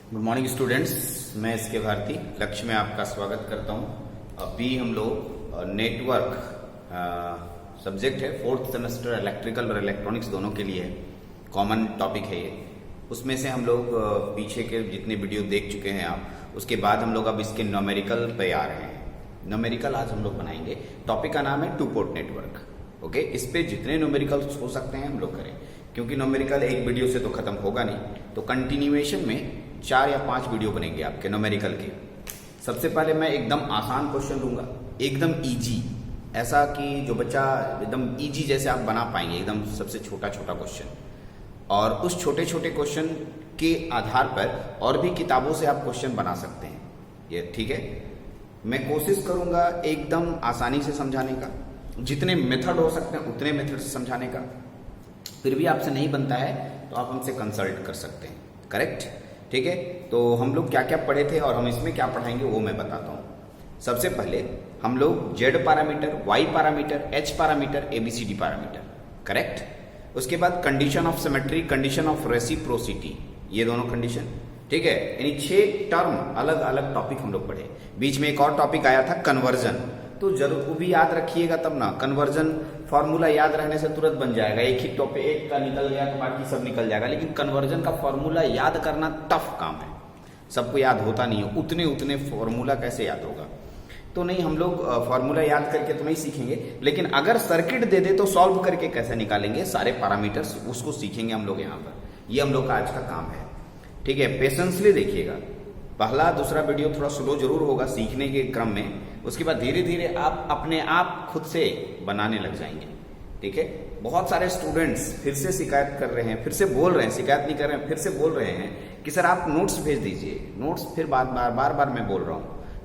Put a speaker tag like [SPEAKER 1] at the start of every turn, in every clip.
[SPEAKER 1] Good morning students, मैं इसके भारती लक्ष्य में आपका स्वागत करता हूं। अभी हम लोग नेटवर्क सब्जेक्ट है, फोर्थ सेमेस्टर इलेक्ट्रिकल और इलेक्ट्रॉनिक्स दोनों के लिए कॉमन टॉपिक है ये। उसमें से हम लोग पीछे के जितने वीडियो देख चुके हैं आप, उसके बाद हम लोग अब इसके न्यूमेरिकल पे आ रहे हैं। न्यूमेरिकल आज हम लोग बनाएंगे। टॉपिक का नाम है टू पोर्ट नेटवर्क। ओके, इस पे जितने न्यूमेरिकल्स हो सकते हैं हम लोग करें, क्योंकि न्यूमेरिकल एक वीडियो से तो खत्म होगा नहीं, तो कंटिन्यूएशन में 4 या 5 वीडियो बनेंगे आपके न्यूमेरिकल के। सबसे पहले मैं एकदम आसान क्वेश्चन लूंगा, एकदम इजी, ऐसा कि जो बच्चा एकदम इजी जैसे आप बना पाएंगे, एकदम सबसे छोटा छोटा क्वेश्चन। और उस छोटे छोटे क्वेश्चन के आधार पर और भी किताबों से आप क्वेश्चन बना सकते हैं। ये ठीक है, मैं कोशिश करूंगा एकदम आसानी से समझाने का, जितने मेथड हो सकते हैं उतने मेथड से समझाने का। फिर भी आपसे नहीं बनता है तो आप हमसे कंसल्ट कर सकते हैं। करेक्ट, ठीक है। तो हम लोग क्या क्या पढ़े थे और हम इसमें क्या पढ़ाएंगे वो मैं बताता हूं। सबसे पहले हम लोग Z parameter, Y parameter, H parameter, ABCD parameter. Correct. उसके बाद condition of symmetry, condition of reciprocity, ये दोनों कंडीशन, ठीक है। यानी 6 टर्म अलग अलग टॉपिक हम लोग पढ़े। बीच में एक और टॉपिक आया था कन्वर्जन, तो जरूर वो भी याद रखिएगा तब ना। कन्वर्जन फॉर्मूला याद रहने से तुरंत बन जाएगा, एक ही टॉपिक एक का निकल गया तो बाकी सब निकल जाएगा। लेकिन कन्वर्जन का फॉर्मूला याद करना टफ काम है, सबको याद होता नहीं है। उतने उतने फॉर्मूला कैसे याद होगा? तो नहीं, हम लोग फॉर्मूला याद करके तो नहीं सीखेंगे, लेकिन अगर सर्किट दे दे तो सॉल्व करके कैसे निकालेंगे सारे पैरामीटर्स, उसको सीखेंगे हम लोग यहाँ पर। ये हम लोग का आज का काम है, ठीक है। पेशेंसली देखिएगा, पहला दूसरा वीडियो थोड़ा स्लो जरूर होगा सीखने के क्रम में, उसके बाद धीरे धीरे आप अपने आप खुद से बनाने लग जाएंगे, ठीक है। बहुत सारे स्टूडेंट्स फिर से शिकायत कर रहे हैं, फिर से बोल रहे हैं, शिकायत नहीं कर रहे हैं, फिर से बोल रहे हैं कि सर आप नोट्स भेज दीजिए। नोट्स फिर बार बार मैं बोल रहा हूं,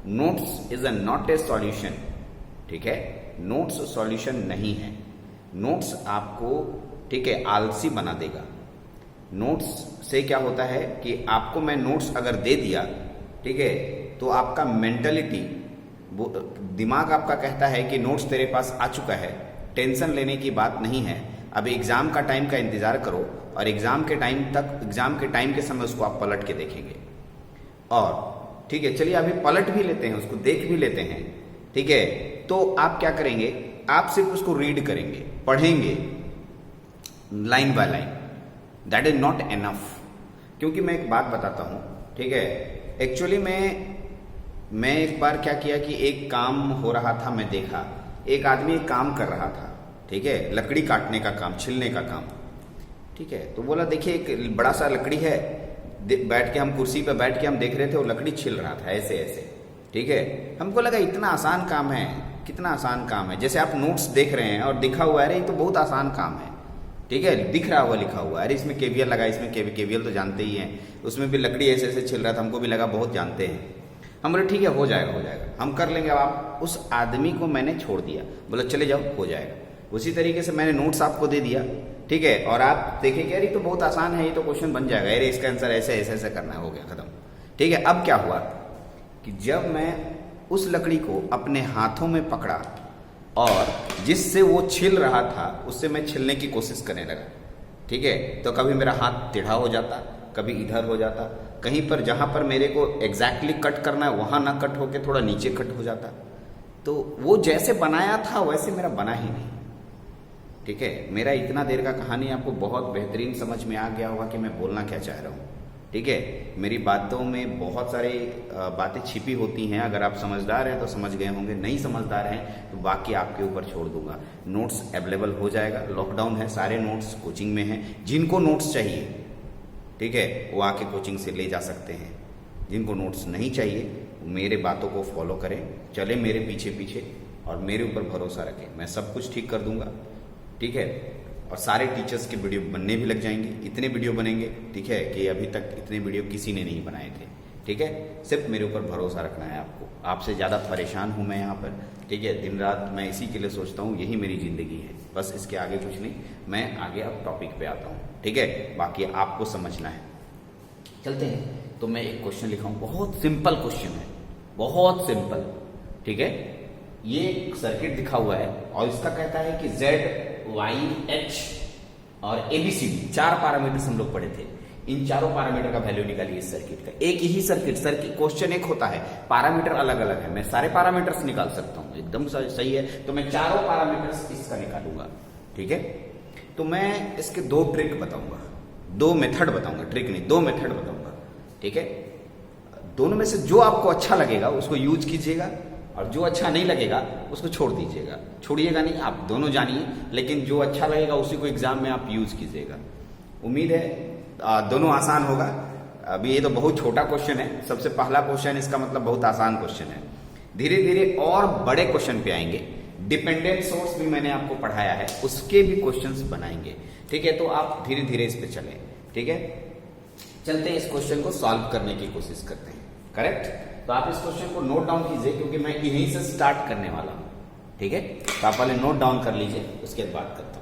[SPEAKER 1] notes is not a solution, ठीक है। नोट्स सॉल्यूशन नहीं है। नोट्स आपको, ठीक है, आलसी बना देगा। नोट्स से क्या होता है कि आपको मैं नोट्स अगर दे दिया, ठीक है, तो आपका मेंटलिटी, दिमाग आपका कहता है कि नोट्स तेरे पास आ चुका है, टेंशन लेने की बात नहीं है, अब एग्जाम का टाइम का इंतजार करो, और एग्जाम के टाइम के समय उसको आप पलट के देखेंगे। और ठीक है, चलिए अभी पलट भी लेते हैं, उसको देख भी लेते हैं, ठीक है। तो आप क्या करेंगे, आप सिर्फ उसको रीड करेंगे, पढ़ेंगे line by line. That is not enough. क्योंकि मैं एक बात बताता हूं, ठीक है। एक्चुअली मैं एक बार क्या किया कि एक काम हो रहा था, मैं देखा एक आदमी एक काम कर रहा था, ठीक है, लकड़ी काटने का काम, छिलने का काम, ठीक है। तो बोला देखिए एक बड़ा सा लकड़ी है, बैठ के हम कुर्सी पे बैठ के हम देख रहे थे, वो लकड़ी छिल रहा था ऐसे ऐसे, ठीक है। हमको लगा इतना आसान काम है, कितना आसान काम है। जैसे आप नोट्स देख रहे हैं और दिखा हुआ है, अरे ये तो बहुत आसान काम है, ठीक है, दिख रहा हुआ लिखा हुआ है, अरे इसमें केवीएल लगा, इसमें केवीएल तो जानते ही हैं, उसमें भी लकड़ी ऐसे ऐसे छिल रहा था, हमको भी लगा बहुत जानते हैं। हम बोले ठीक है, हो जाएगा हम कर लेंगे। अब आप उस आदमी को मैंने छोड़ दिया, बोला चले जाओ, हो जाएगा। उसी तरीके से मैंने नोट्स आपको दे दिया, ठीक है, और आप देखेंगे अरे तो बहुत आसान है, ये तो क्वेश्चन बन जाएगा, अरे इसका आंसर ऐसे ऐसे ऐसे करना, हो गया खत्म, ठीक है। अब क्या हुआ कि जब मैं उस लकड़ी को अपने हाथों में पकड़ा और जिससे वो छिल रहा था उससे मैं छिलने की कोशिश करने लगा, ठीक है, तो कभी मेरा हाथ टेढ़ा हो जाता, कभी इधर हो जाता, कहीं पर जहां पर मेरे को एग्जैक्टली कट करना है वहां ना कट होके थोड़ा नीचे कट हो जाता। तो वो जैसे बनाया था वैसे मेरा बना ही नहीं, ठीक है। मेरा इतना देर का कहानी आपको बहुत बेहतरीन समझ में आ गया होगा कि मैं बोलना क्या चाह रहा हूँ, ठीक है। मेरी बातों में बहुत सारी बातें छिपी होती हैं, अगर आप समझदार हैं तो समझ गए होंगे, नहीं समझदार हैं तो बाकी आपके ऊपर छोड़ दूंगा। नोट्स अवेलेबल हो जाएगा, लॉकडाउन है, सारे नोट्स कोचिंग में हैं। जिनको नोट्स चाहिए, ठीक है, वो आके कोचिंग से ले जा सकते हैं। जिनको नोट्स नहीं चाहिए मेरे बातों को फॉलो करें, चले मेरे पीछे पीछे और मेरे ऊपर भरोसा रखें, मैं सब कुछ ठीक कर दूंगा, ठीक है। और सारे टीचर्स के वीडियो बनने भी लग जाएंगे, इतने वीडियो बनेंगे, ठीक है, कि अभी तक इतने वीडियो किसी ने नहीं बनाए थे, ठीक है। सिर्फ मेरे ऊपर भरोसा रखना है आपको। आपसे ज़्यादा परेशान हूँ मैं यहाँ पर, ठीक है, दिन रात मैं इसी के लिए सोचता हूँ, यही मेरी ज़िंदगी है, बस इसके आगे कुछ नहीं। मैं आगे अब टॉपिक पे आता हूँ, ठीक है, बाकी आपको समझना है। चलते हैं। तो मैं एक क्वेश्चन लिखा हूँ, बहुत सिंपल क्वेश्चन है, बहुत सिंपल, ठीक है। ये एक सर्किट दिखा हुआ है और इसका कहता है कि Z, Y, H और ABCD 4 पैरामीटर्स हम लोग पढ़े थे। इन चारों पैरामीटर का वैल्यू निकालिए इस सर्किट का। एक ही सर्किट क्वेश्चन एक होता है, पैरामीटर अलग अलग है, मैं सारे पैरामीटर्स निकाल सकता हूं, एकदम सही है। तो मैं चारों पैरामीटर्स इसका निकालूंगा, ठीक है। तो मैं इसके दो ट्रिक बताऊंगा, दो मेथड बताऊंगा, ट्रिक नहीं, दो मेथड बताऊंगा, ठीक है। दोनों में से जो आपको अच्छा लगेगा उसको यूज कीजिएगा, और जो अच्छा नहीं लगेगा उसको छोड़ दीजिएगा। छोड़िएगा नहीं, आप दोनों जानिए, लेकिन जो अच्छा लगेगा उसी को एग्जाम में आप यूज कीजिएगा। उम्मीद है दोनों आसान होगा। अभी ये तो बहुत छोटा क्वेश्चन है, सबसे पहला क्वेश्चन, इसका मतलब बहुत आसान क्वेश्चन है। धीरे धीरे और बड़े क्वेश्चन पे आएंगे। डिपेंडेंट सोर्स भी मैंने आपको पढ़ाया है, उसके भी क्वेश्चंस बनाएंगे, ठीक है। तो आप धीरे धीरे इस पे चलें, ठीक है। चलते हैं, इस क्वेश्चन को सॉल्व करने की कोशिश करते हैं, करेक्ट। तो आप इस क्वेश्चन को नोट डाउन कीजिए, क्योंकि मैं यहीं से स्टार्ट करने वाला हूं, ठीक है। तो आप पहले नोट डाउन कर लीजिए, उसके बाद बात करता हूं।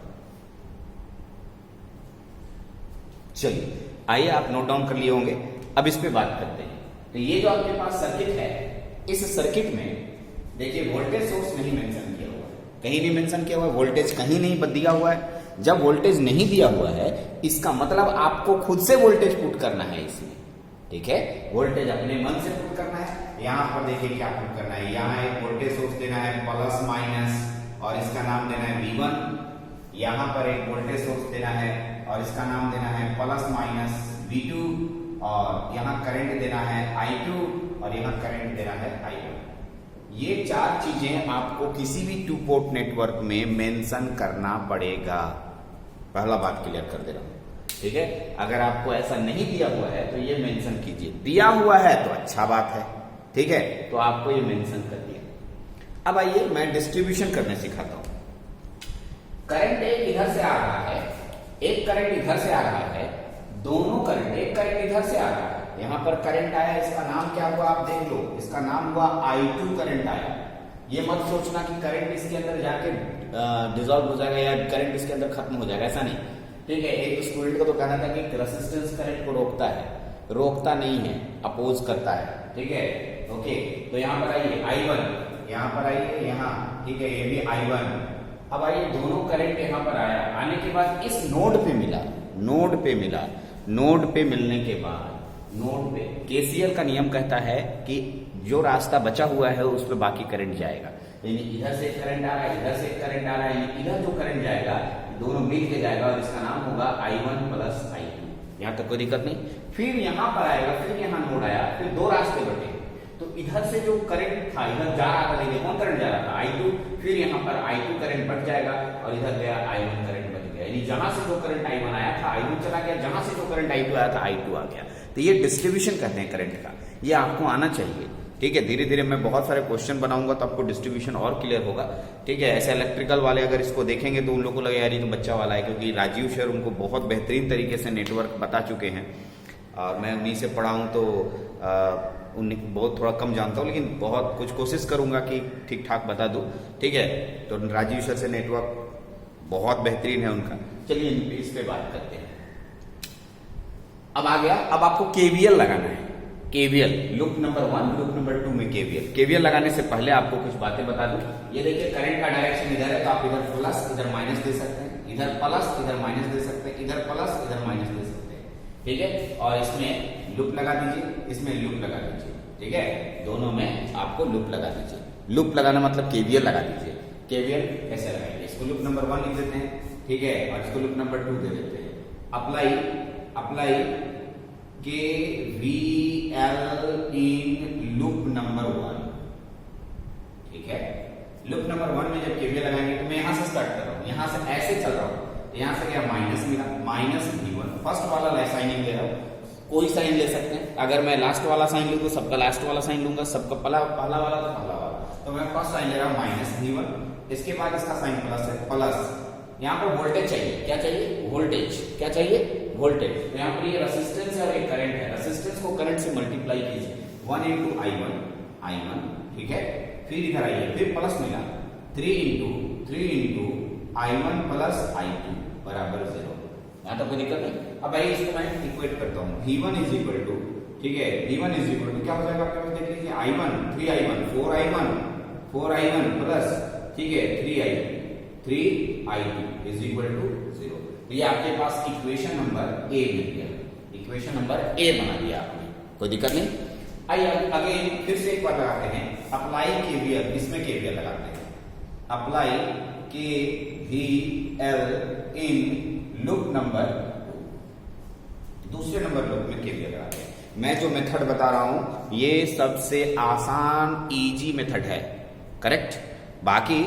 [SPEAKER 1] चलिए, आइए, आप नोट डाउन कर लिए होंगे, अब इस पे बात करते हैं। तो ये जो आपके पास सर्किट है, इस सर्किट में देखिए वोल्टेज सोर्स नहीं मेंशन किया हुआ है, कहीं भी मेंशन किया हुआ है, वोल्टेज कहीं नहीं दिया हुआ है। जब वोल्टेज नहीं दिया हुआ है, इसका मतलब आपको खुद से वोल्टेज पुट करना है इसमें, ठीक है। वोल्टेज अपने मन से पुट करना है। यहां पर देखिए क्या पुट करना है, यहां एक वोल्टेज सोर्स देना है प्लस माइनस, और इसका नाम देना है V1। यहां पर एक वोल्टेज सोर्स देना है और इसका नाम देना है प्लस माइनस V2, और यहां करंट देना है I2, और यहां करंट देना है I1। ये चार चीजें आपको किसी भी टू पोर्ट नेटवर्क में मेंशन करना पड़ेगा। पहला बात क्लियर कर दे रहा हूं, ठीक है। अगर आपको ऐसा नहीं दिया हुआ है तो ये मेंशन कीजिए, दिया हुआ है तो अच्छा बात है, ठीक है। तो आपको ये मेंशन कर दिया। अब आइए मैं डिस्ट्रीब्यूशन करने सिखाता हूं। करंट एक इधर से आ रहा है, एक करंट इधर से आ रहा है, दोनों करंट, एक करंट इधर से आ रहा है, यहां पर करंट आया, इसका नाम क्या हुआ आप देख लो, इसका नाम हुआ I2 करंट आया। ये मत सोचना कि करंट इसके अंदर जाके डिसॉल्व हो जाएगा या करंट इसके अंदर खत्म हो जाएगा, ऐसा नहीं, ठीक है। एक स्टूडेंट को तो कहना था कि रेजिस्टेंस करंट को रोकता है, रोकता नहीं है, अपोज करता है, ठीक है। ओके, तो यहां पर आइए I1, यहां पर आइए, यहां, ठीक है, ये भी I1। अब आइए, दोनों करंट यहां पर आया, आने के बाद इस नोड पे मिला, नोड पे मिला, नोड पे मिलने के बाद नोड पे केसीएल का नियम कहता है कि जो रास्ता बचा हुआ है उस पे बाकी करंट जाएगा। यानी इधर से करंट आ रहा है, इधर से करंट आ रहा है, यानी इधर जो करंट जाएगा दोनों मिल के जाएगा, और इसका नाम होगा I1 प्लस I2। यहां तक कोई दिक्कत नहीं। फिर यहां पर आएगा, फिर यहां नोड आया, फिर दो रास्ते बटे, तो इधर से जो करंट था इधर जा रहा था, देखिए कौन करंट जा रहा था, I2। फिर यहां पर I2 करंट बढ़ जाएगा, और इधर गया I1 करंट बच गया। यानी जहां से जो करंट I1 आया था I1 चला गया, जहां से जो करंट I2 आया था I2 आ गया। तो ये डिस्ट्रीब्यूशन कहते हैं करंट का, ये आपको आना चाहिए, ठीक है। धीरे धीरे मैं बहुत सारे क्वेश्चन बनाऊंगा तो आपको डिस्ट्रीब्यूशन और क्लियर होगा, ठीक है। ऐसे इलेक्ट्रिकल वाले अगर इसको देखेंगे तो उन लोगों को लगेगा यार ये तो बच्चा वाला है, क्योंकि राजीव सर उनको बहुत बेहतरीन तरीके से नेटवर्क बता चुके हैं, और मैं उन्हीं से पढ़ा हूं, तो उन्हें बहुत थोड़ा कम जानता हूं, लेकिन बहुत कुछ कोशिश करूंगा कि ठीक ठाक बता दूं, ठीक है। तो राजीव सर से नेटवर्क बहुत बेहतरीन है उनका। चलिए इस पे बात करते हैं। अब आ गया, अब आपको केवीएल लगाना है। KVL loop number 1, loop number 2 में केवीएल लगाने से पहले आपको कुछ बातें बता दूं। ये देखिए करंट का डायरेक्शन इधर है, तो आप इधर प्लस इधर माइनस दे सकते हैं, इधर प्लस इधर माइनस दे सकते हैं, इधर प्लस इधर माइनस दे सकते हैं, ठीक है। और इसमें लूप लगा दीजिए, इसमें लूप लगा दीजिए, ठीक है। दोनों में आपको लूप लगा दीजिए। लूप लगाना मतलब केवीएल लगा दीजिए। केवीएल कैसे लगाएंगे, इसको लूप नंबर 1 लिख देते हैं, ठीक है, और इसको लूप नंबर 2 दे देते हैं। Apply KVL in loop number 1, ठीक है। लूप नंबर 1 में जब KVL लगाएंगे तो मैं यहां से स्टार्ट कर रहा हूं, यहां से ऐसे चल रहा हूं, यहां से क्या माइनस मिला, माइनस V1, फर्स्ट वाला साइन ले रहा हूं, कोई साइन ले सकते हैं। अगर मैं लास्ट वाला साइन लूं तो सबका लास्ट वाला साइन लूंगा, सबका पहला वाला तो पहला वाला, तो मैं फर्स्ट साइन ले रहा हूं माइनस V1, इसके बाद इसका साइन प्लस है, प्लस यहाँ पर वोल्टेज चाहिए, क्या चाहिए, वोल्टेज, क्या चाहिए, वोल्टेज। तो यहाँ पर ये रेजिस्टेंस है और एक करंट है, रेजिस्टेंस को करंट से मल्टीप्लाई कीजिए, 1 into I1, ठीक है। फिर इधर आइए, फिर प्लस मिला, 3 into I1 प्लस I2 बराबर 0। यहाँ तक कोई दिक्कत नहीं। अब आइए इसको मैं इक्वेट करता हूँ, V1 इज इक्वल टू, ठीक है, V1 इज इक्वल टू क्या हो जाएगा आपके पास, देख लीजिए, I1 3I1 4I1 प्लस, ठीक है, 3I2 इज इक्वल टू 0। तो ये आपके पास इक्वेशन नंबर ए मिल गया, इक्वेशन नंबर ए बना दिया आपने, कोई दिक्कत नहीं। आइए अगेन फिर से एक बार लगाते हैं, अप्लाई केवीएल, इसमें केवीएल लगाते हैं, apply KVL in loop number, दूसरे नंबर लूप में केवीएल लगाते हैं। मैं जो मेथड बता रहा हूं ये सबसे आसान इजी मेथड है, करेक्ट। बाकी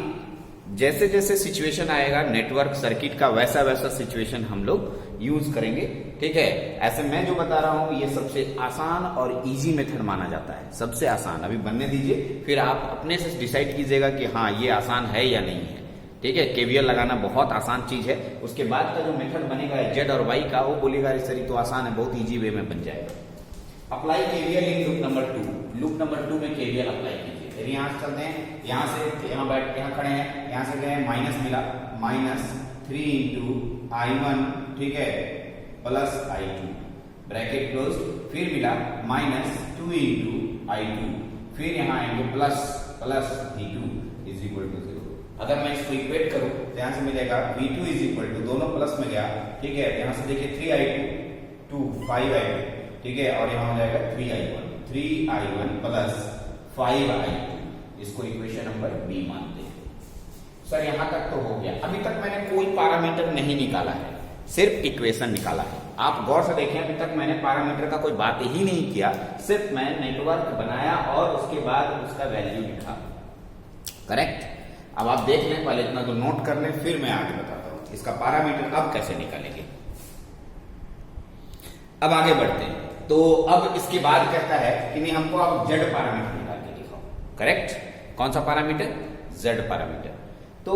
[SPEAKER 1] जैसे जैसे सिचुएशन आएगा नेटवर्क सर्किट का, वैसा वैसा सिचुएशन हम लोग यूज करेंगे, ठीक है। ऐसे मैं जो बता रहा हूं ये सबसे आसान और इजी मेथड माना जाता है, सबसे आसान। अभी बनने दीजिए, फिर आप अपने से डिसाइड कीजिएगा कि हाँ ये आसान है या नहीं है, ठीक है। केवीएल लगाना बहुत आसान चीज है। उसके बाद का जो मेथड बनेगा जेड और वाई का, वो बोलेगा सर ये तो आसान है, बहुत इजी वे में बन जाएगा। Apply KVL in loop number 2, loop number 2 में केवीएल अप्लाई कीजिए। फिर यहां से चलते हैं, यहां से यहाँ खड़े हैं, यहां से गए माइनस मिला, -3 इंटू I1, ठीक है, प्लस I2 ब्रैकेट क्लोज, फिर मिला -2 इंटू I2, फिर यहां आएंगे plus V2 is equal to 0। अगर मैं इसको इक्वेट करूं तो यहां से मिलेगा V2 इज इक्वल टू, दोनों प्लस में गया, ठीक है। यहां से देखिए 3I2 5I2, ठीक है, और यहां हो जाएगा 3I1 प्लस 5I2, इसको इक्वेशन नंबर बी मानते हैं। सर यहां तक तो हो गया। अभी तक मैंने कोई पैरामीटर नहीं निकाला है, सिर्फ इक्वेशन निकाला है। आप गौर से देखें, अभी तक मैंने पैरामीटर का कोई बात ही नहीं किया, सिर्फ मैं नेटवर्क बनाया और उसके बाद उसका वैल्यू लिखा, करेक्ट। अब आप देख लें, पहले इतना तो नोट कर लें, फिर मैं आगे बताता हूं इसका पैरामीटर अब कैसे निकालेंगे। अब आगे बढ़ते हैं। तो अब इसके बाद कहता है कि नहीं हमको अब जेड पैरामीटर निकाल के दिखाओ, करेक्ट। कौन सा पैरामीटर? Z parameter. तो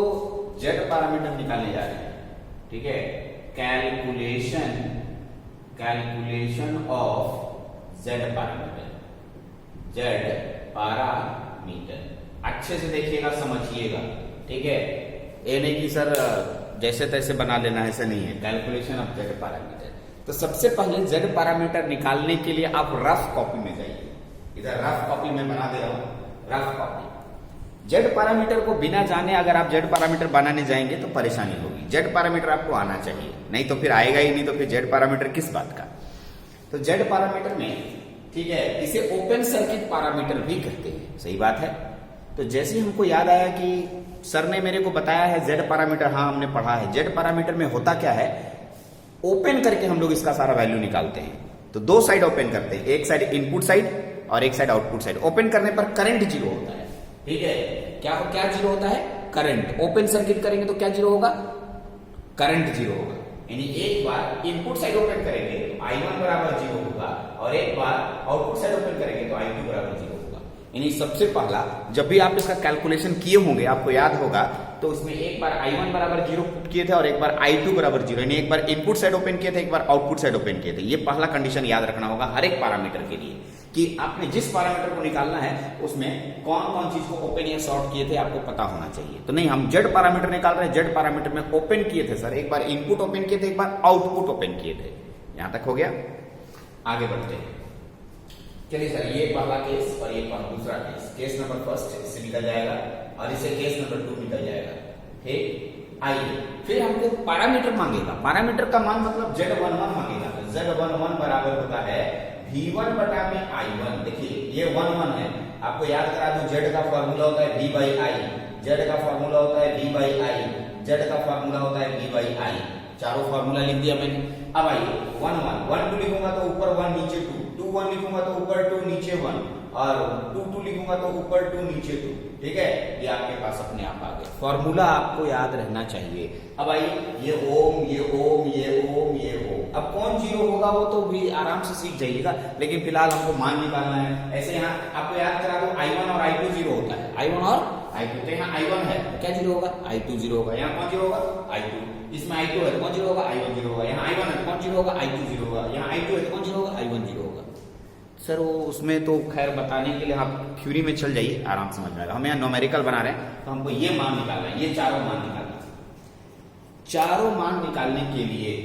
[SPEAKER 1] जेड पैरामीटर निकालने जा रहे हैं, ठीक है। Calculation of Z parameter, Z parameter अच्छे से देखिएगा, समझिएगा, ठीक है। ये नहीं कि सर जैसे तैसे बना लेना, ऐसा नहीं है। कैलकुलेशन ऑफ जेड पैरामीटर, तो सबसे पहले जेड पैरामीटर निकालने के लिए आप रफ कॉपी में जाइए। इधर रफ कॉपी में बना दे रहा हूं, रफ कॉपी। जेड पैरामीटर को बिना जाने अगर आप जेड पैरामीटर बनाने जाएंगे तो परेशानी होगी। जेड पैरामीटर आपको आना चाहिए, नहीं तो फिर आएगा ही नहीं, तो फिर जेड पैरामीटर किस बात का। तो जेड पैरामीटर में, ठीक है, इसे ओपन सर्किट पैरामीटर भी कहते हैं, सही बात है। तो जैसे हमको याद आया कि सर ने मेरे को बताया है जेड पैरामीटर, हाँ हमने पढ़ा है। जेड पैरामीटर में होता क्या है, ओपन करके हम लोग इसका सारा वैल्यू निकालते हैं। तो दो साइड ओपन करते हैं, एक साइड इनपुट साइड और एक साइड आउटपुट साइड। ओपन करने पर करंट जीरो होता है, ठीक है। क्या जीरो होता है? करंट। ओपन सर्किट करेंगे तो क्या जीरो होगा? करंट जीरो होगा। यानी एक बार इनपुट साइड ओपन करेंगे तो I1 बराबर जीरो होगा, और एक बार आउटपुट साइड ओपन करेंगे तो I2 बराबर जीरो होगा। यानी सबसे पहला जब भी आप इसका कैलकुलेशन किए होंगे, आपको याद होगा, तो इसमें एक बार I1 बराबर जीरो पुट किए थे और एक बार I2 बराबर जीरो, यानी एक बार इनपुट साइड ओपन किए थे, एक बार आउटपुट साइड ओपन किए थे। ये पहला कंडीशन याद रखना होगा हर एक पैरामीटर के लिए, कि आपने जिस पैरामीटर को निकालना है उसमें कौन कौन चीज को ओपन या शॉर्ट किए थे आपको पता होना चाहिए। तो नहीं, हम जेड पैरामीटर निकाल रहे हैं, जेड पैरामीटर में ओपन किए थे सर, एक बार इनपुट ओपन किए थे, एक बार आउटपुट ओपन किए थे। यहां तक हो गया, आगे बढ़ते हैं। चलिए सर, ये पहला केस और ये दूसरा केस। केस नंबर फर्स्ट इससे निकल जाएगा और इससे केस नंबर 2 निकल जाएगा, ठीक। आइए फिर हमको पैरामीटर मांगेगा। पैरामीटर का मान मतलब Z11 मांगेगा। Z11 बराबर होता है V1 बटा में I1। देखिए ये 1 है, आपको याद करा दो, Z का फॉर्मूला होता है V by I, Z का फॉर्मूला होता है V by I, Z का फॉर्मूला होता है V by I। चारों फॉर्मूला लिख दिया मैंने। अब आइए 1 2 लिखूंगा तो ऊपर 1 नीचे 2 1 लिखूंगा तो ऊपर 2 नीचे 1, और 2 लिखूंगा तो ऊपर 2 नीचे 2, ठीक है। ये आपके पास अपने आप आ गया। फॉर्मूला आपको याद रहना चाहिए। अब आइए ये ओम, ये ओम, ये ओम, ये ओम। अब कौन जीरो होगा वो तो भी आराम से सीख जाइएगा, लेकिन फिलहाल हमको मान निकालना है। ऐसे यहाँ आपको याद करा दो, I1 और I2 जीरो होता है, I1 और I2। तो यहाँ I1 है तो क्या जीरो होगा? I2 जीरो होगा। यहाँ कौन जीरो होगा? I2। इसमें I2 है तो कौन जीरो होगा? I1 जीरो होगा। यहाँ I1 है तो कौन जीरो होगा? I2 जीरो होगा। यहाँ I2 है तो कौन जीरो होगा? I1 जीरो होगा। सर वो उसमें तो खैर बताने के लिए आप थ्योरी में चल जाइए, आराम समझ में आएगा। हम यहाँ न्यूमेरिकल बना रहे हैं तो हमको ये मान निकालना है, ये चारों मान निकालना है। चारों मान निकालने के लिए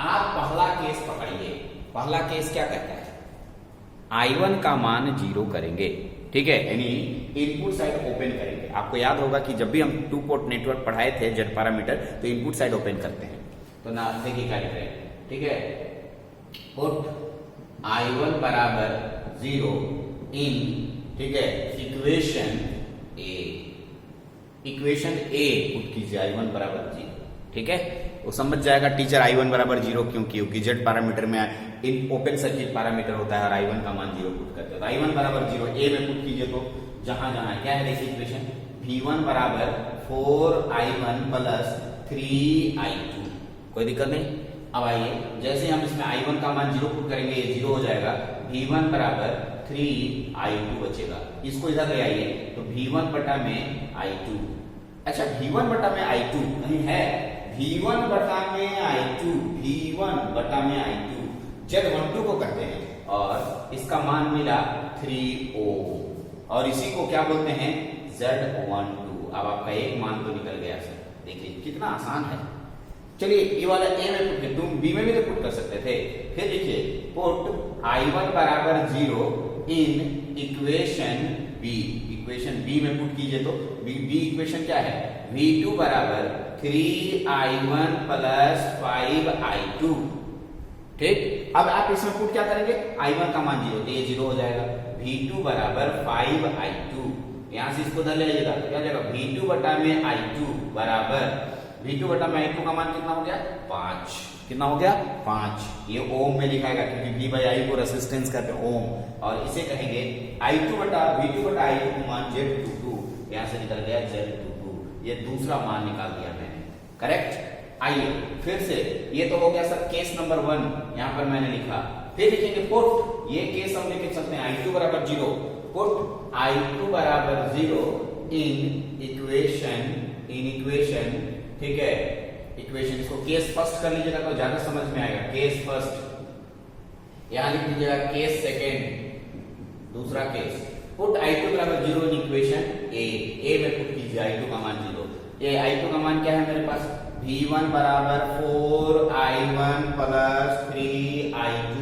[SPEAKER 1] आप पहला केस पकड़िए। पहला केस क्या कहता है? I1 का मान जीरो करेंगे, ठीक है, यानी इनपुट साइड ओपन करेंगे। आपको याद होगा कि जब भी हम 2 पोर्ट नेटवर्क पढ़ाए थे जेड पैरामीटर, तो इनपुट साइड ओपन करते हैं। तो ना देखिए क्या लिख रहे हैं, ठीक है। पुट I1 बराबर 0 इन, ठीक है, इक्वेशन ए पुट कीजिए I1 बराबर 0, ठीक है। वो समझ जाएगा टीचर I1 बराबर 0 क्यों, क्योंकि जेड पैरामीटर में इन ओपन सर्किट पैरामीटर होता है और I1 का मान 0 पुट करते हो। तो I1 बराबर 0 ए में पुट कीजिए, तो जहां जहां क्या है देखिए इक्वेशन, V1 बराबर 4I1 प्लस 3I2, कोई दिक्कत नहीं। अब आइए जैसे हम इसमें I1 का मान 0 पुट करेंगे ये 0 हो जाएगा, V1 बराबर 3I2 बचेगा। इसको इधर ले आइए तो V1 बटा में I2, अच्छा V1 बटा में I2 नहीं है, V1 बटा में I2, V1 बटा में I2 Z12 को करते हैं और इसका मान मिला 3 ओम और इसी को क्या बोलते हैं Z12। अब आपका एक मान तो निकल गया सर, देखिए कितना आसान है। चलिए ये वाला ए में पुट कर, तुम बी में भी तो पुट कर सकते थे। फिर लिखिए पुट I1 बराबर 0 in equation B, equation B में पुट कीजिए तो बी इक्वेशन क्या है, V2 बराबर 3I1 प्लस 5I2, ठीक। अब आप इसमें पुट क्या करेंगे, I1 का मान 0 तो ये 0 हो जाएगा, V2 बराबर 5I2, यहां से इसको धर ले जाइएगा तो क्या हो जाएगा, V2 बटा में I2 बराबर, V2 बटा में I2 का मान कितना हो गया 5, कितना हो गया 5, ये ओम में लिखाएगा क्योंकि V बाई I को रेसिस्टेंस कहते हैं ओम, और इसे कहेंगे I2 बटा V2 बटा I2 का मान Z22, यहां से निकल गया Z22, ये दूसरा मान निकाल दिया मैंने, करेक्ट। आइए फिर से, ये तो हो गया सर केस नंबर 1, यहां पर मैंने लिखा। फिर लिखेंगे पुट, ये केस हम लेके चलते हैं I2 बराबर 0, पुट I2 बराबर 0 इन इक्वेशन, ठीक है, इक्वेशन, इसको केस फर्स्ट कर लीजिएगा तो ज्यादा समझ में आएगा, केस फर्स्ट, यहां लिख लीजिएगा केस सेकेंड, दूसरा केस, पुट I2 बराबर 0 इन इक्वेशन ए में पुट कीजिए I2 का मान 0, ये I2 का मान क्या है मेरे पास, V1 बराबर 4I1 प्लस 3I2,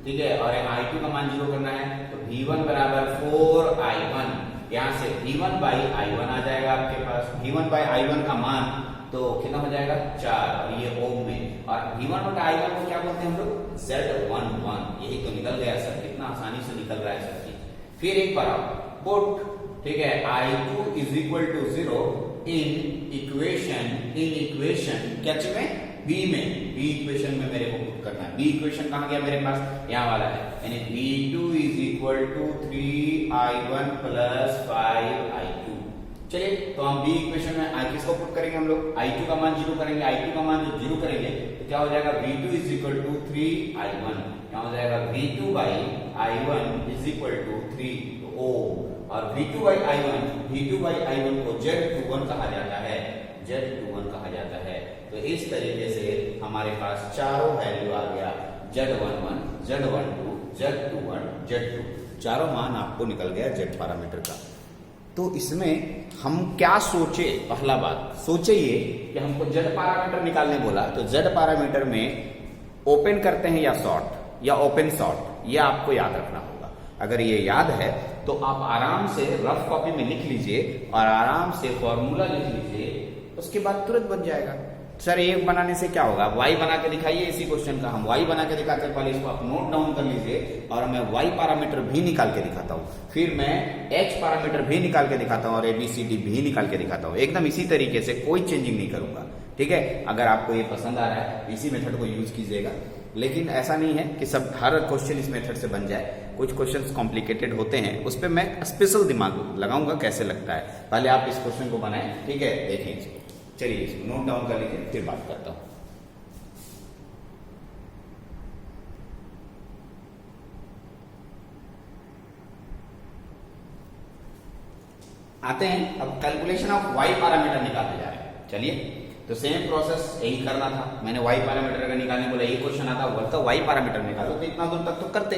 [SPEAKER 1] ठीक है, और यहाँ I2 का मान 0 करना है तो V1 बराबर 4I1, यहाँ से V1 बाई I1 आ जाएगा आपके पास, V1 बाई I1 का मान तो कितना हो जाएगा 4, और ये ओम में, और V1 बटा I1 को क्या बोलते हैं हम लोग Z11, यही तो निकल गया सर, कितना आसानी से निकल रहा है सब चीज। फिर एक बार पुट, ठीक है, I2 is equal to 0 in equation क्या में बी में, बी इक्वेशन में मेरे को पुट करना है। बी इक्वेशन कहां गया मेरे पास, यहाँ वाला है, यानी V2 is equal to 3I1 plus 5I2। चलिए तो हम बी इक्वेशन में आई किसको पुट करेंगे हम लोग, I2 का मान 0 करेंगे, I2 का मान जब 0 करेंगे तो क्या हो जाएगा, V2 is equal to 3I1, क्या हो जाएगा V2 by I1 is equal to 3 ohm, और V2 बाई I1 को Z21 कहा जाता है, Z21 कहा जाता है। तो इस तरीके से हमारे पास चारों वैल्यू आ गया, Z11, Z12, Z21, Z2, चारों मान आपको निकल गया Z पैरामीटर का। तो इसमें हम क्या सोचे, पहला बात सोचे ये कि हमको Z पैरामीटर निकालने बोला, तो Z पैरामीटर में ओपन करते हैं या शॉर्ट या ओपन शॉर्ट, ये आपको याद रखना होगा। अगर ये याद है तो आप आराम से रफ कॉपी में लिख लीजिए और आराम से फॉर्मूला लिख लीजिए, उसके बाद तुरंत बन जाएगा। सर एक बनाने से क्या होगा, y बना के दिखाइए, इसी क्वेश्चन का हम y बना के दिखाते हैं, पहले इसको आप नोट डाउन कर लीजिए, और मैं y पैरामीटर भी निकाल के दिखाता हूँ, फिर मैं h पैरामीटर भी निकाल के दिखाता हूँ, और ABCD भी निकाल के दिखाता हूँ, एकदम इसी तरीके से, कोई चेंजिंग नहीं करूंगा, ठीक है। अगर आपको ये पसंद आ रहा है इसी मेथड को यूज कीजिएगा, लेकिन ऐसा नहीं है कि सब हर क्वेश्चन इस मेथड से बन जाए, कुछ क्वेश्चंस कॉम्प्लिकेटेड होते हैं, उस पर मैं स्पेशल दिमाग लगाऊंगा कैसे लगता है। पहले आप इस क्वेश्चन को बनाएं, ठीक है, देखें इसको, चलिए इसको नोट डाउन कर लीजिए, फिर बात करता हूं। आते हैं अब कैलकुलेशन ऑफ y पैरामीटर निकालने जा रहे हैं। चलिए तो सेम प्रोसेस यही करना था, मैंने y पैरामीटर का निकालने बोला, यही क्वेश्चन आता बोलता y पैरामीटर निकालो, तो इतना दूर तक तो करते,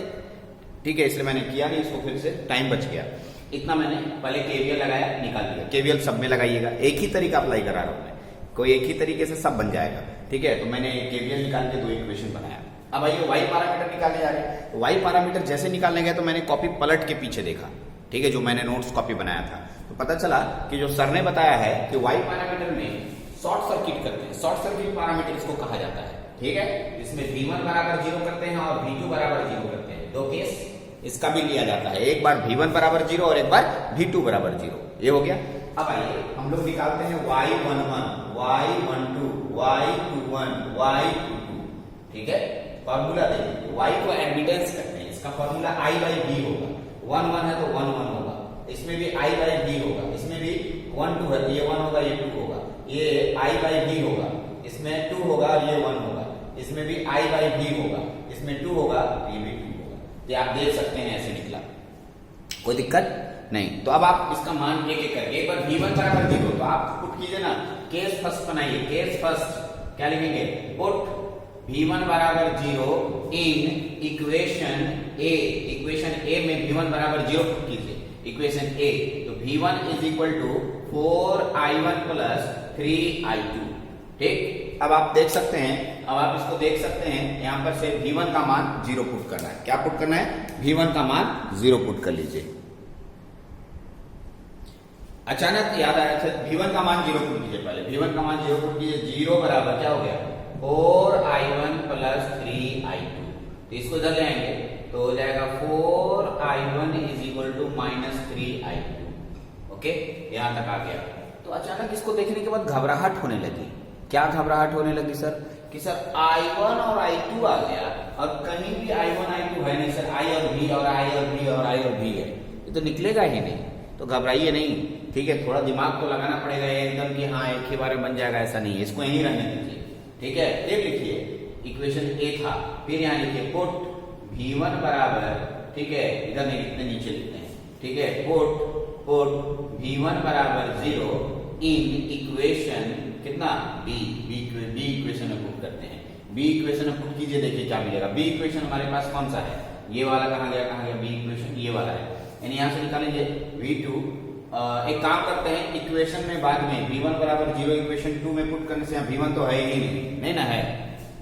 [SPEAKER 1] ठीक है, इसलिए मैंने किया नहीं इसको, फिर से टाइम बच गया। इतना मैंने पहले KVL लगाया, निकाल दिया। KVL सब में लगाइएगा, एक ही तरीका अप्लाई करा रहा हूं मैं, कोई एक ही तरीके से सब बन जाएगा, ठीक है। तो मैंने KVL निकाल के 2 इक्वेशन बनाया। अब आइए y पैरामीटर निकालने जा रहे हैं। तो y पैरामीटर जैसे निकालने गया तो मैंने कॉपी पलट के पीछे देखा, ठीक है, जो मैंने नोट्स कॉपी बनाया था, तो पता चला कि जो सर ने बताया है कि y पैरामीटर में शॉर्ट सर्किट करते हैं, शॉर्ट सर्किट पैरामीटर इसको कहा जाता है, ठीक है, इसमें V1 बराबर 0 करते हैं और V2 बराबर 0 करते हैं, दो केस इसका भी लिया जाता है, एक बार V1 बराबर 0 और एक बार V2 बराबर 0। ये हो गया। अब आइए हम लोग निकालते हैं y11, y12, y21, y22, ठीक है। फॉर्मूला देखिए, y को एडमिटेंस करते हैं, इसका फॉर्मूला I बाई B होगा, 1 1 है तो 1 1 होगा, इसमें भी I बाई B होगा, इसमें भी 1 2 है तो ये 1 होगा, ये 2 होगा, ये I बाई B होगा, इसमें 2 होगा और ये 1 होगा, इसमें भी I बाई B होगा, इसमें 2 होगा, ये भी 2 होगा। तो आप देख सकते हैं ऐसे निकला, कोई दिक्कत नहीं। तो अब आप इसका मान एक एक करके, एक बार V1 बराबर 0 तो आप पुट कीजिए ना, केस फर्स्ट बनाइए, केस फर्स्ट क्या लिखेंगे, पुट V1 बराबर 0 in equation A, equation A में V1 बराबर 0 पुट कीजिए, इक्वेशन A, तो V1 is equal to 4I1 plus 3I2, ठीक। अब आप देख सकते हैं, अब आप इसको देख सकते हैं, यहां पर से V1 का मान 0 पुट करना है, क्या पुट करना है, V1 का मान 0 पुट कर लीजिए। अचानक याद आया था, V1 का मान 0 पुट कीजिए, पहले V1 का मान 0 पुट कीजिए, 0 बराबर क्या हो गया 4I1 प्लस 3I2, तो इसको इधर ले आएंगे तो हो जाएगा 4I1 is equal to minus 3I2, okay, यहां तक आ गया। तो अचानक इसको देखने के बाद घबराहट होने लगी, क्या घबराहट होने लगी सर, कि सर I1 और I2 आ गया और कहीं भी I1 I2 है नहीं सर, I और V और I और V और I और V है, ये तो निकलेगा ही नहीं। तो घबराइए नहीं, ठीक है, थोड़ा दिमाग तो लगाना पड़ेगा एकदम कि हाँ एक ही बार में बन जाएगा, ऐसा नहीं है, इसको यहीं रहने दीजिए, ठीक है। फिर लिखिए इक्वेशन A था, फिर यहाँ लिखिए पुट V1 बराबर, ठीक है, इधर नहीं लिखते, नीचे लिखते हैं, ठीक है, पुट V1 बराबर 0 इन इक्वेशन कितना B इक्वेशन में पुट करते हैं, B इक्वेशन में पुट कीजिए, देखिए क्या मिलेगा। B इक्वेशन हमारे पास कौन सा है, ये वाला कहाँ गया B इक्वेशन, ये वाला है, यानी यहां से निकालेंगे V2। एक काम करते हैं, इक्वेशन में बाद में V1 बराबर 0 इक्वेशन 2 में पुट करने से यहाँ V1 तो है ही नहीं ना,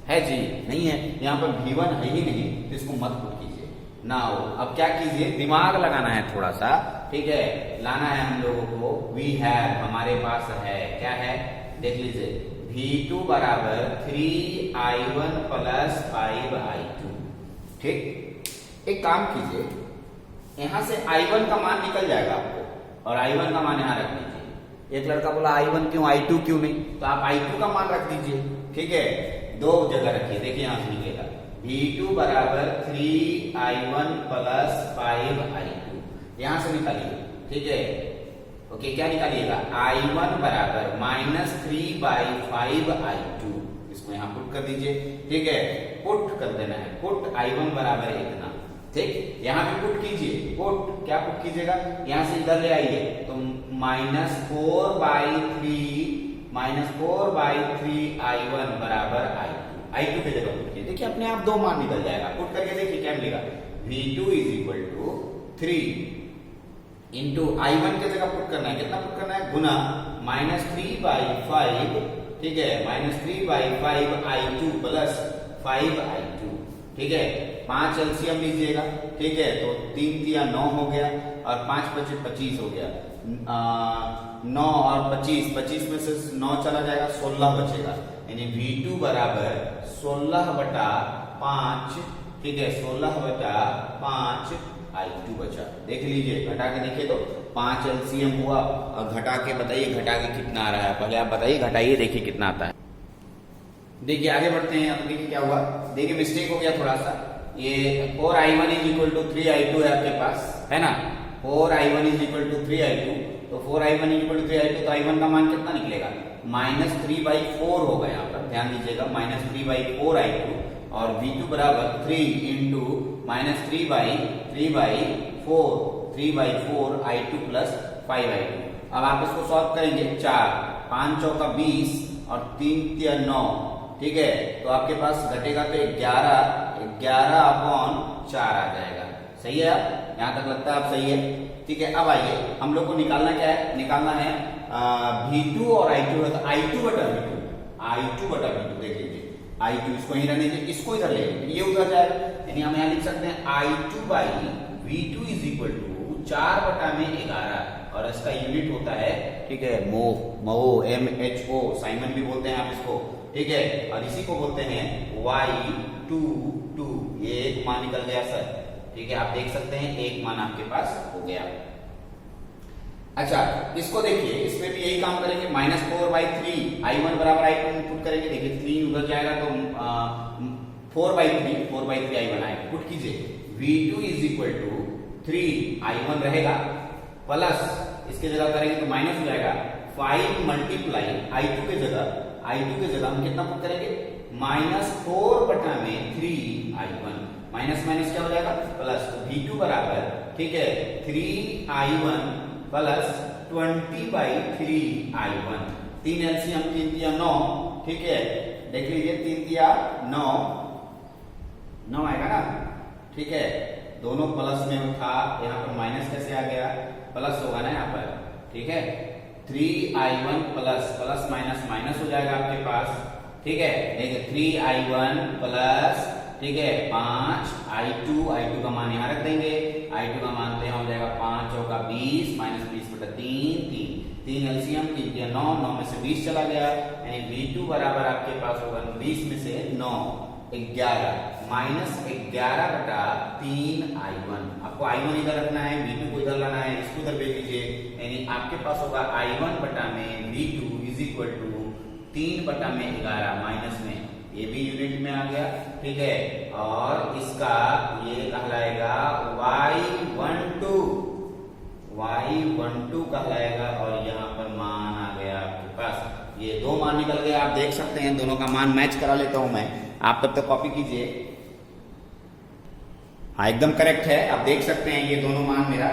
[SPEAKER 1] है जी, नहीं है, यहाँ पर V1 है ही नहीं, तो इसको मत पुट कीजिए ना हो। अब क्या कीजिए, दिमाग लगाना है थोड़ा सा, ठीक है, लाना है हम लोगों को, वी हैव, हमारे पास है, क्या है, देख लीजिए, V2 बराबर 3I1 प्लस 5I2, ठीक। एक काम कीजिए, यहां से I1 का मान निकल जाएगा आपको, और I1 का मान यहां रख दीजिए। एक लड़का बोला I1 क्यों, I2 क्यों नहीं, तो आप I2 का मान रख दीजिए, ठीक है, दो जगह रखिए, देखिए यहां से निकलेगा V2 बराबर 3I1 प्लस 5I2, यहां से निकालिए, ठीक है, ओके, क्या निकालिएगा, I1 बराबर माइनस 3/5I2, इसको यहां पुट कर दीजिए, ठीक है, पुट कर देना है, पुट I1 बराबर इतना, ठीक, यहां भी पुट कीजिए, पुट क्या पुट कीजिएगा, यहां से इधर ले आइए तो माइनस 4/3I1 बराबर I2 की जगह पुट कीजिए, देखिए अपने आप दो मान निकल जाएगा, पुट करके देखिए क्या मिलेगा, V2 is equal to 3 into I1 की जगह पुट करना है, कितना पुट करना है, गुना -3/5, ठीक है, -3/5I2 प्लस 5I2, ठीक है, 5 एलसीएम लीजिएगा, ठीक है, तो 3 तिया 9 हो गया और 5 5 25 हो गया, 9 और 25 में से 9 चला जाएगा, 16 बचेगा, यानी V2 बराबर 16/5, ठीक है, 16/5 I2 बचा। देख लीजिए, घटा के देखिए तो 5 एलसीएम हुआ, और घटा के बताइए, घटा के कितना आ रहा है, पहले आप बताइए, घटाइए, देखिए कितना आता है। देखिए आगे बढ़ते हैं, अब देखिए क्या हुआ, देखिए मिस्टेक हो गया थोड़ा सा, ये 4I1 is equal to 3I2 है आपके पास, है ना, 4I1 is equal to 3I2, तो 4I1 is equal to 3I2, तो I1 का मान कितना निकलेगा, -3/4 होगा, यहाँ पर ध्यान दीजिएगा, -3/4I2, और V2 बराबर 3 इंटू -3/4 I2 प्लस 5I2। अब आप इसको सॉल्व करेंगे, 4 5 चौका 20 और 3 तिया 9, ठीक है, तो आपके पास घटेगा तो 11/4 आ जाएगा, सही है, आप यहां तक लगता है आप सही है, ठीक है। अब आइए हम लोग को निकालना क्या है, निकालना है V2 और I2 है, तो I2 बटा V2 देख लीजिए, I2 इसको ही रहने दीजिए, इसको इधर ले, ये उधर जाएगा, यानी हम यहाँ लिख सकते हैं I2 by V2 is equal to 4/11, और इसका यूनिट होता है, ठीक है, MO, MHO, साइमन भी बोलते हैं आप इसको, ठीक है, और इसी को बोलते हैं y22। ये एक मान निकल गया सर, ठीक है, आप देख सकते हैं एक मान आपके पास हो गया। अच्छा, इसको देखिए, इसमें भी यही काम करेंगे, -4/3 I1 बराबर I2 पुट करेंगे। देखिए 3 उधर जाएगा तो 4/3 I1 आएगा। पुट कीजिए, V2 is equal to 3 I1 रहेगा, प्लस इसके जगह करेंगे तो माइनस हो जाएगा 5 मल्टीप्लाई I2 के जगह हम कितना पुट करेंगे, -4/3 I1। माइनस माइनस क्या हो जाएगा, प्लस। तो V2 बराबर, ठीक है, 3 I1 प्लस 20/3 I1। 3 एलसीएम 3 दिया 9, ठीक है, देख लीजिए 3 दिया 9 आएगा ना, ठीक है, दोनों प्लस में था, यहाँ पर माइनस कैसे आ गया, प्लस होगा ना यहाँ पर, ठीक है। 3 I1 प्लस माइनस माइनस हो जाएगा आपके पास, ठीक है। देखिए 3 I1 प्लस, ठीक है, 5 I2 का मान यहाँ रख देंगे, I2 का मान तो यहाँ हो जाएगा 5 होगा 20 -20/3 3 एलसीएम 3 दिया 9 में से 20 चला गया, यानी V2 बराबर आपके पास होगा 20 में से 9 11 -11/3 I1। आपको I1 इधर रखना है, V2 को इधर लाना है, इसको इधर भेज दीजिए, यानी आपके पास होगा I1 बटा में V2 is equal to 3/11 minus में, ये भी यूनिट में आ गया, ठीक है। और इसका ये कहलाएगा y12 कहलाएगा, और यहाँ पर मान आ गया आपके पास, ये दो मान निकल गए, आप देख सकते हैं, दोनों का मान मैच करा लेता हूं मैं, आप तब तक कॉपी कीजिए। हाँ एकदम करेक्ट है, आप देख सकते हैं ये दोनों मान मेरा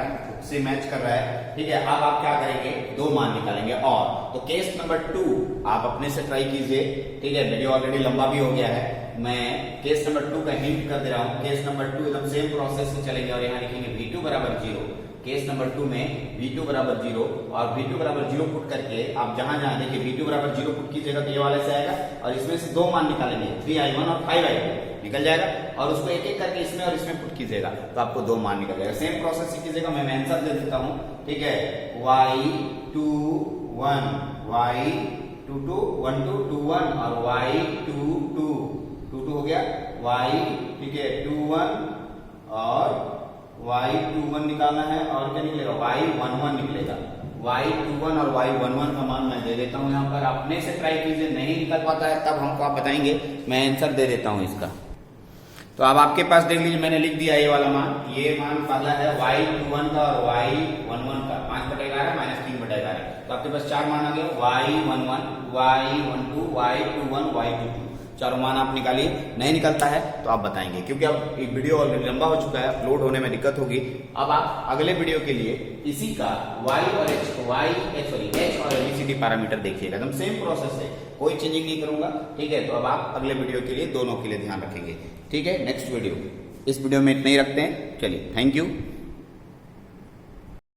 [SPEAKER 1] से मैच कर रहा है, ठीक है। अब आप क्या करेंगे, दो मान निकालेंगे। और तो केस नंबर 2 आप अपने से ट्राई कीजिए, ठीक है, वीडियो ऑलरेडी लंबा भी हो गया है, मैं केस नंबर 2 का हिंट कर दे रहा हूं। केस नंबर 2 एकदम सेम प्रोसेस से चलेंगे, और यहाँ लिखेंगे V2 बराबर 0। केस नंबर 2 में V2 बराबर 0 और V2 बराबर 0 पुट करके आप जहां जहां देखिए V2 बराबर 0 पुट कीजिएगा तो ये वाले से आएगा, और इसमें से दो मान निकालेंगे, 3I1 और 5I2 निकल जाएगा, और उसको एक एक करके इसमें और इसमें पुट कीजिएगा तो आपको दो मान निकल जाएगा। सेम प्रोसेस ही कीजिएगा, मैं आंसर दे देता हूं, ठीक है। y21 y22 12 21 और y22 हो गया, y, ठीक है, 21 और y21 निकालना है, और क्या निकलेगा, y11 निकलेगा। y21 और y11 का मान मैं दे देता हूं, यहाँ पर अपने से ट्राई कीजिए, नहीं निकल पाता है तब हमको आप बताएंगे, मैं आंसर दे देता हूं इसका। तो अब आपके पास देख लीजिए, मैंने लिख दिया ये वाला मान, ये मान पहला है y21 का और y11 का, 5/11 -3/11, तो आपके पास चार मान आ गए, y11 y12 y21 y22, चारों मान आप निकालिए। नहीं निकलता है तो आप बताएंगे, क्योंकि अब वीडियो ऑलरेडी लंबा हो चुका है, अपलोड होने में दिक्कत होगी। अब आप अगले वीडियो के लिए इसी का h और ABCD पैरामीटर देखिएगा, एकदम सेम प्रोसेस है, कोई चेंजिंग नहीं करूंगा, ठीक है। तो अब आप अगले वीडियो के लिए दोनों के लिए ध्यान रखेंगे, ठीक है। नेक्स्ट वीडियो, इस वीडियो में इतना ही रखते हैं, चलिए, थैंक यू।